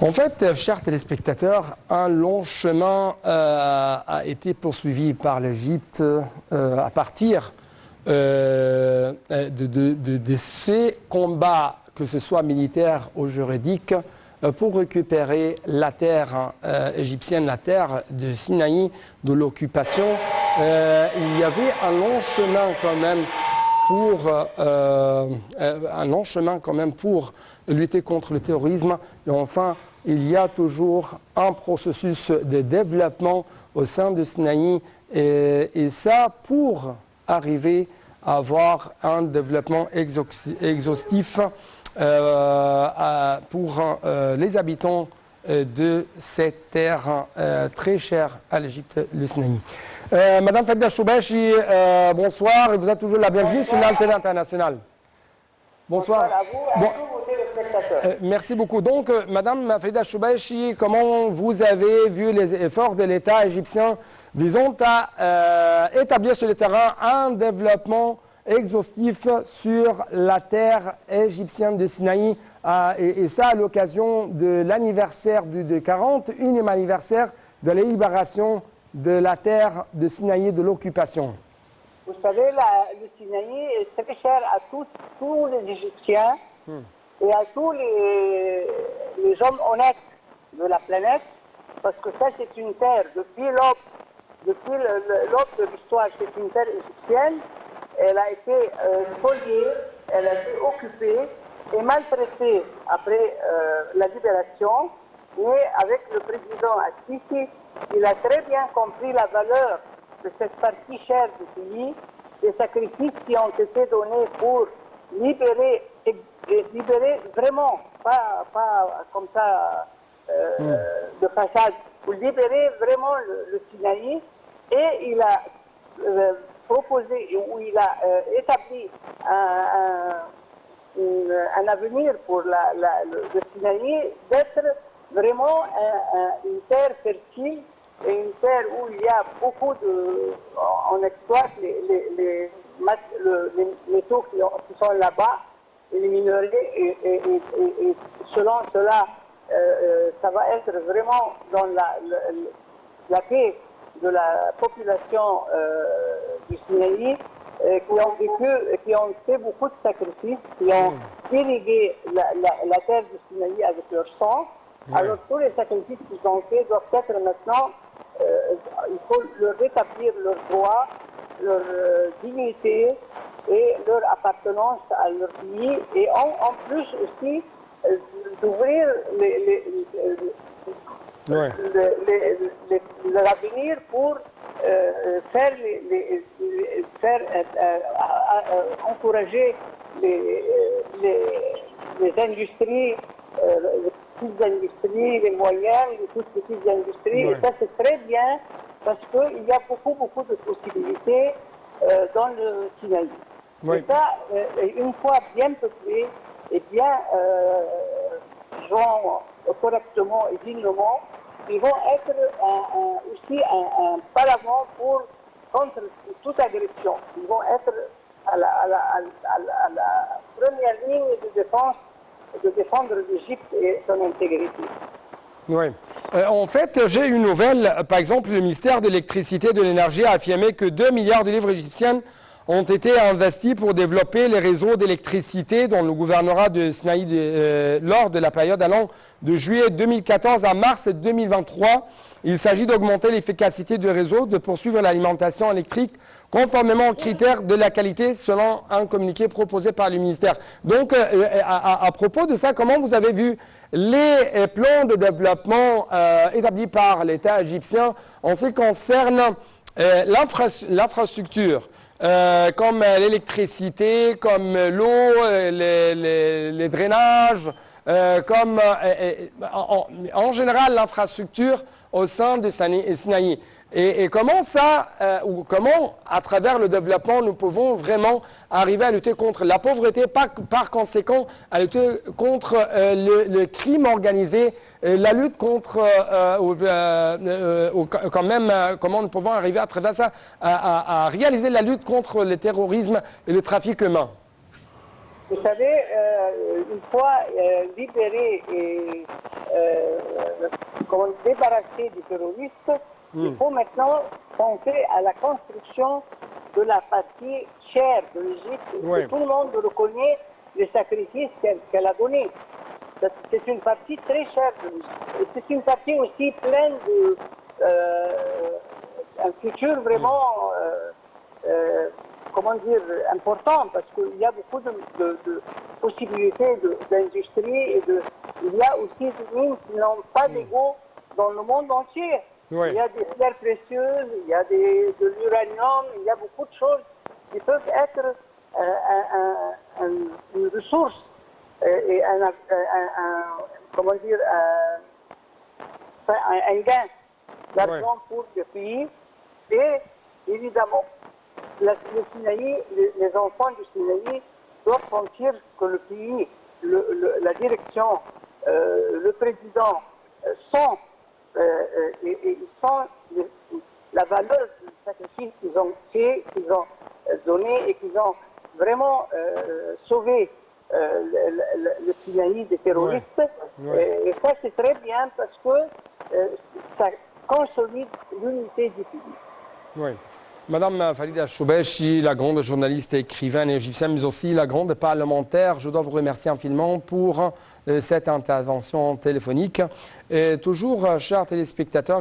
En fait, chers téléspectateurs, un long chemin a été poursuivi par l'Égypte à partir de ces combats, que ce soit militaires ou juridiques, pour récupérer la terre égyptienne, la terre de Sinaï, de l'occupation. Il y avait un long chemin quand même pour lutter contre le terrorisme. Et enfin, il y a toujours un processus de développement au sein de Sinaï. Et ça, pour arriver à avoir un développement exhaustif pour les habitants de cette terre très chère à l'Égypte, le Sinaï. Madame Farida Choubechi, bonsoir et vous êtes toujours la bienvenue sur l'antenne internationale. Bonsoir. Bonsoir à vous, à tous vos téléspectateurs. Merci beaucoup. Donc, Madame Farida Choubechi, comment vous avez vu les efforts de l'État égyptien visant à établir sur le terrain un développement exhaustif sur la terre égyptienne de Sinaï, et ça à l'occasion de l'anniversaire du 41e anniversaire de la libération de la terre de Sinaï de l'occupation. Vous savez, le Sinaï est très cher à tous les Égyptiens et à tous les hommes honnêtes de la planète, parce que ça c'est une terre, depuis l'aube de l'histoire, c'est une terre égyptienne. Elle a été spoliée, elle a été occupée et maltraitée après la libération. Mais avec le président Assisi, il a très bien compris la valeur de cette partie chère du pays, des sacrifices qui ont été donnés pour libérer vraiment, pas comme ça de façade, pour libérer vraiment le Sinaï. Et il a proposé, ou il a établi un avenir pour le Sinaï d'être vraiment une terre fertile et une terre où il y a beaucoup on exploite les métaux qui sont là-bas, et les minerais, et selon cela, ça va être vraiment dans la paix de la population du Sinaï, qui ont fait beaucoup de sacrifices, qui ont irrigué la terre du Sinaï avec leur sang. Ouais. Alors tous les sacrifices qu'ils ont faits doivent être maintenant, il faut leur rétablir leurs droits, leur dignité et leur appartenance à leur pays, et en plus aussi d'ouvrir l'avenir pour encourager les industries, les petites industries, les moyennes, les toutes petites industries. Ouais. Et ça c'est très bien parce qu'il y a beaucoup de possibilités dans le Sinaï. Ouais. Et ça, une fois bien peuplé et bien jouant correctement et dignement, ils vont être aussi un paravent contre toute agression. Ils vont être à la première ligne de défendre l'Égypte et son intégrité. Oui. En fait, j'ai une nouvelle. Par exemple, le ministère de l'Électricité et de l'Énergie a affirmé que 2 milliards de livres égyptiennes ont été investis pour développer les réseaux d'électricité dans le gouvernorat de Sinaï lors de la période allant de juillet 2014 à mars 2023. Il s'agit d'augmenter l'efficacité du réseau, de poursuivre l'alimentation électrique conformément aux critères de la qualité selon un communiqué proposé par le ministère. Donc, à propos de ça, comment vous avez vu les plans de développement établis par l'État égyptien en ce qui concerne l'infrastructure, comme l'électricité, comme l'eau, les drainages, comme en général l'infrastructure au sein de Sinaï. Et comment ça, ou comment à travers le développement nous pouvons vraiment arriver à lutter contre la pauvreté, par conséquent à lutter contre le crime organisé, la lutte contre, quand même, comment nous pouvons arriver à travers ça à réaliser la lutte contre le terrorisme et le trafic humain. Vous savez, une fois libérés et débarrassés des terroristes, il faut maintenant penser à la construction de la partie chère de l'Égypte. Oui. Tout le monde reconnaît les sacrifices qu'elle a donnés. C'est une partie très chère de l'Égypte. Et c'est une partie aussi pleine de un futur vraiment important, parce qu'il y a beaucoup de possibilités d'industrie et il y a aussi des mines qui n'ont pas d'égo dans le monde entier. Oui. Il y a des pierres précieuses, il y a de l'uranium, il y a beaucoup de choses qui peuvent être une ressource et un gain d'argent pour le pays. Et évidemment, le Sinaï, les enfants du Sinaï doivent sentir que le pays, la direction, le président sont la valeur du sacrifice qu'ils ont fait, qu'ils ont donné et qu'ils ont vraiment sauvé le Sinaï des terroristes. Et ça, c'est très bien parce que ça consolide l'unité du pays. Oui. Madame Farida Choubechi, la grande journaliste et écrivaine égyptienne, mais aussi la grande parlementaire, je dois vous remercier infiniment pour cette intervention téléphonique. Et toujours, chers téléspectateurs,